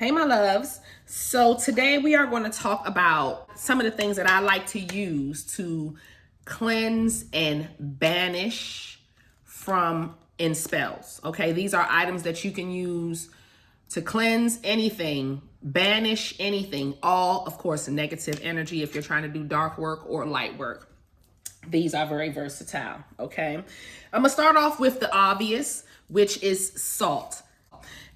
Hey, my loves. So today we are going to talk about some of the things that I like to use to cleanse and banish from in spells. Okay, these are items that you can use to cleanse anything, banish anything, all, of course, negative energy if you're trying to do dark work or light work. These are very versatile, okay? I'm gonna start off with the obvious, which is salt.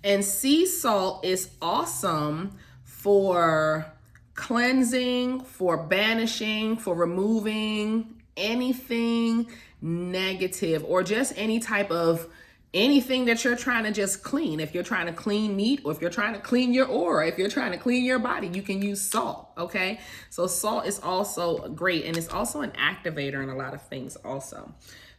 And sea salt is awesome for cleansing, for banishing, for removing anything negative or just any type of anything that you're trying to just clean. If you're trying to clean meat, or if you're trying to clean your aura, if you're trying to clean your body, you can use salt, okay? So salt is also great, and it's also an activator in a lot of things also.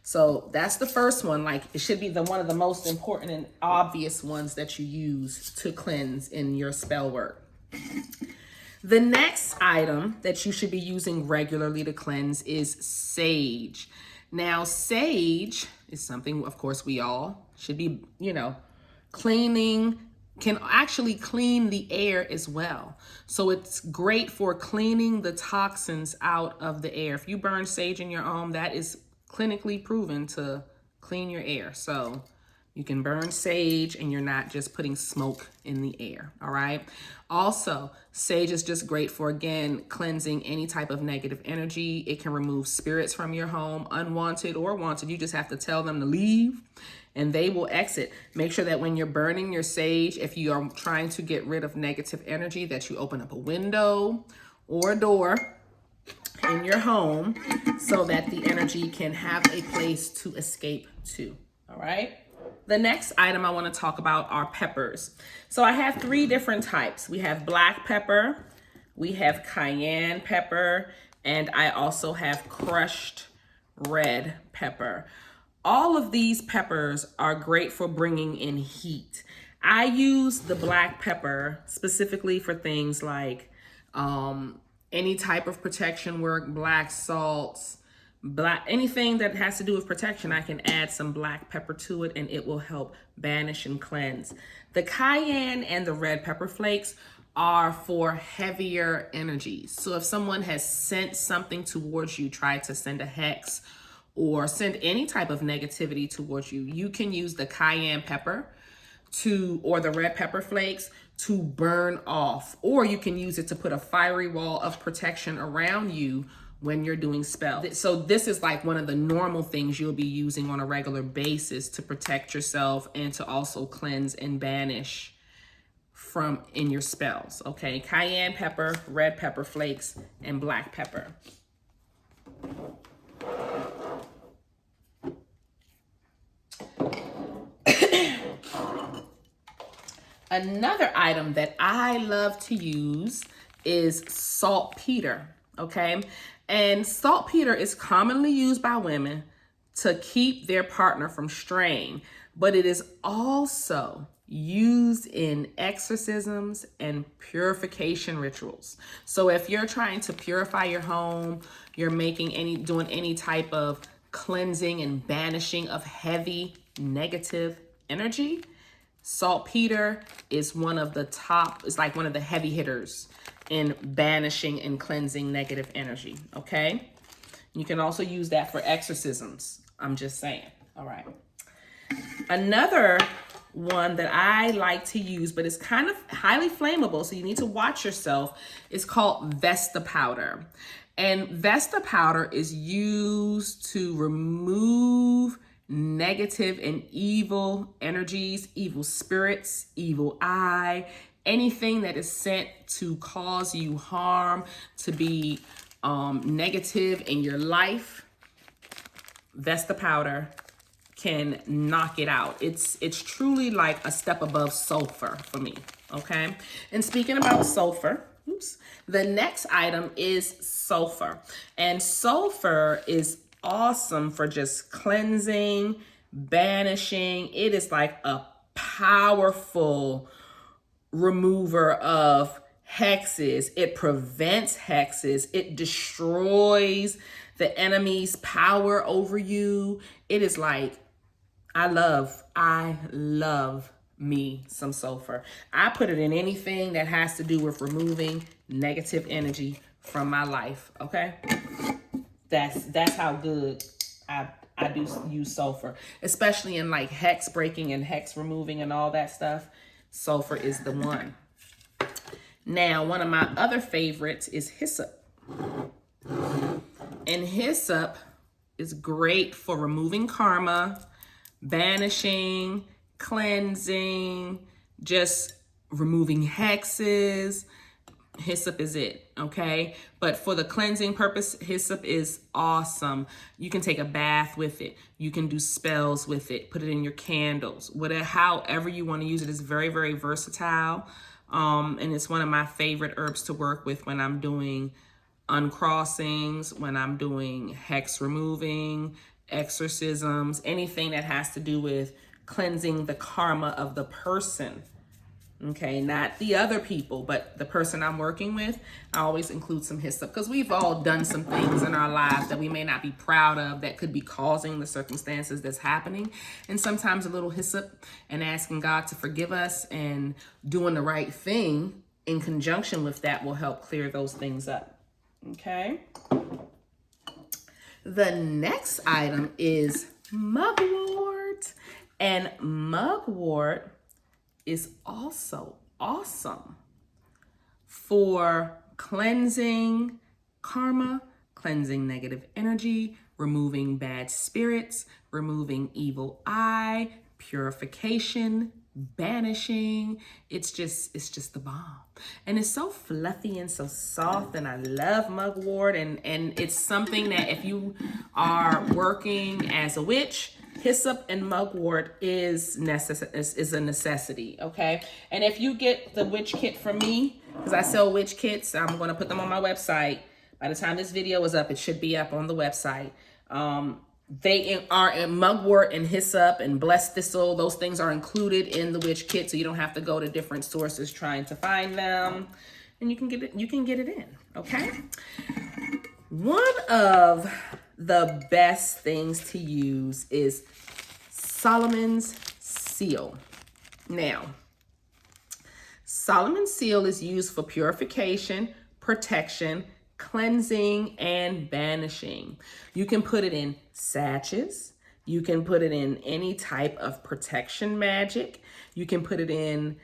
So that's the first one. Like, it should be one of the most important and obvious ones that you use to cleanse in your spell work. The next item that you should be using regularly to cleanse is sage. Now, sage is something, of course, we all should be, cleaning, can actually clean the air as well. So it's great for cleaning the toxins out of the air. If you burn sage in your home, that is clinically proven to clean your air. So you can burn sage and you're not just putting smoke in the air, all right? Also, sage is just great for, again, cleansing any type of negative energy. It can remove spirits from your home, unwanted or wanted. You just have to tell them to leave and they will exit. Make sure that when you're burning your sage, if you are trying to get rid of negative energy, that you open up a window or a door in your home so that the energy can have a place to escape to, all right? The next item I want to talk about are peppers. So I have 3 different types. We have black pepper, we have cayenne pepper, and I also have crushed red pepper. All of these peppers are great for bringing in heat. I use the black pepper specifically for things like any type of protection work, black salts, anything that has to do with protection. I can add some black pepper to it and it will help banish and cleanse. The cayenne and the red pepper flakes are for heavier energies. So if someone has sent something towards you, try to send a hex or send any type of negativity towards you, you can use the cayenne pepper or the red pepper flakes to burn off, or you can use it to put a fiery wall of protection around you when you're doing spells. So this is like one of the normal things you'll be using on a regular basis to protect yourself and to also cleanse and banish from in your spells, okay? Cayenne pepper, red pepper flakes, and black pepper. Another item that I love to use is saltpeter, okay? And saltpeter is commonly used by women to keep their partner from straying, but it is also used in exorcisms and purification rituals. So if you're trying to purify your home, you're doing any type of cleansing and banishing of heavy negative energy, saltpeter is one of the top, it's like one of the heavy hitters in banishing and cleansing negative energy, okay? You can also use that for exorcisms. I'm just saying, all right. Another one that I like to use, but it's kind of highly flammable, so you need to watch yourself, is called Vesta Powder. And Vesta Powder is used to remove negative and evil energies, evil spirits, evil eye, anything that is sent to cause you harm, to be negative in your life. Vesta Powder can knock it out. It's truly like a step above sulfur for me, okay? And speaking about sulfur, the next item is sulfur. And sulfur is awesome for just cleansing, banishing. It is like a powerful remover of hexes. It prevents hexes. It destroys the enemy's power over you. It is like, I love me some sulfur. I put it in anything that has to do with removing negative energy from my life, okay? That's how good I do use sulfur, especially in like hex breaking and hex removing and all that stuff. Sulfur is the one. Now, one of my other favorites is hyssop. And hyssop is great for removing karma, banishing, cleansing, just removing hexes. Hyssop is it, okay? But for the cleansing purpose, hyssop is awesome. You can take a bath with it. You can do spells with it. Put it in your candles. Whatever, however you want to use it. It's very, very versatile. And it's one of my favorite herbs to work with when I'm doing uncrossings, when I'm doing hex removing, exorcisms, anything that has to do with cleansing the karma of the person. Okay, not the other people, but the person I'm working with. I always include some hyssop because we've all done some things in our lives that we may not be proud of that could be causing the circumstances that's happening. And sometimes a little hyssop and asking God to forgive us and doing the right thing in conjunction with that will help clear those things up. Okay. The next item is mugwort. And mugwort is also awesome for cleansing karma, cleansing negative energy, removing bad spirits, removing evil eye, purification, banishing. It's just the bomb. And it's so fluffy and so soft, and I love mugwort, and it's something that if you are working as a witch, hyssop and mugwort is a necessity, okay? And if you get the witch kit from me, because I sell witch kits, I'm going to put them on my website. By the time this video is up, it should be up on the website. They are in mugwort and hyssop and blessed thistle. Those things are included in the witch kit, so you don't have to go to different sources trying to find them. And you can get it in, okay? One of the best things to use is Solomon's seal. Now, Solomon's seal is used for purification, protection, cleansing, and banishing. You can put it in sachets. You can put it in any type of protection magic. You can put it in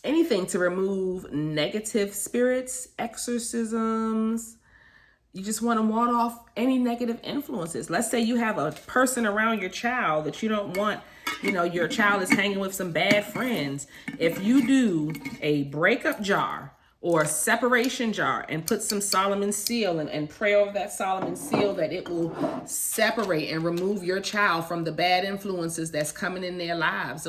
anything to remove negative spirits, exorcisms. You just want to ward off any negative influences. Let's say you have a person around your child that you don't want, your child is hanging with some bad friends. If you do a breakup jar or a separation jar and put some Solomon's seal and pray over that Solomon's seal that it will separate and remove your child from the bad influences that's coming in their lives,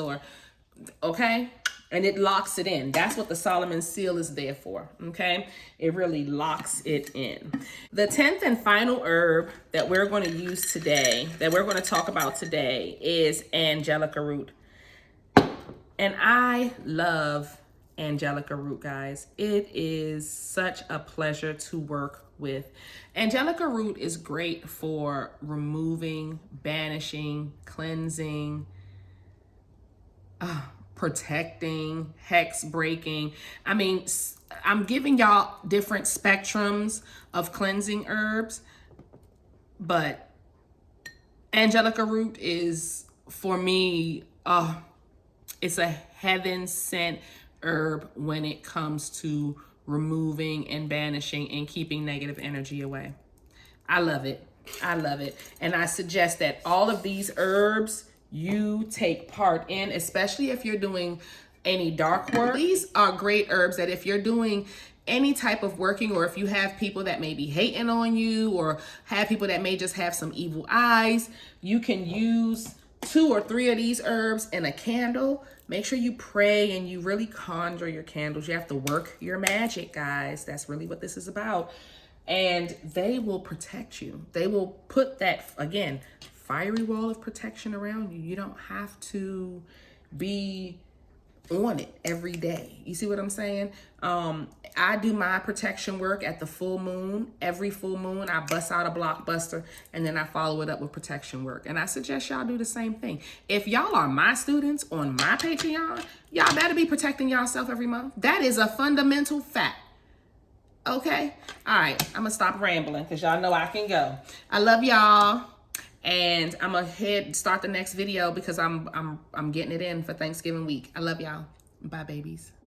okay? And it locks it in. That's what the Solomon's seal is there for, okay? It really locks it in. The 10th and final herb that we're going to use today, that we're going to talk about today, is Angelica Root. And I love Angelica Root, guys. It is such a pleasure to work with. Angelica Root is great for removing, banishing, cleansing, protecting, hex breaking. I mean, I'm giving y'all different spectrums of cleansing herbs, but Angelica Root is, for me, it's a heaven sent herb when it comes to removing and banishing and keeping negative energy away. I love it. I love it. And I suggest that all of these herbs you take part in, especially if you're doing any dark work. These are great herbs that if you're doing any type of working, or if you have people that may be hating on you, or have people that may just have some evil eyes, you can use 2 or 3 of these herbs in a candle. Make sure you pray and you really conjure your candles. You have to work your magic, guys. That's really what this is about. And they will protect you. They will put that, again, fiery wall of protection around you. You don't have to be on it every day. You see what I'm saying? I do my protection work at the full moon. Every full moon, I bust out a blockbuster and then I follow it up with protection work. And I suggest y'all do the same thing. If y'all are my students on my Patreon, y'all better be protecting yourself every month. That is a fundamental fact. Okay? All right, I'm gonna stop rambling because y'all know I can go. I love y'all. And I'm gonna start the next video because I'm getting it in for Thanksgiving week. I love y'all. Bye, babies.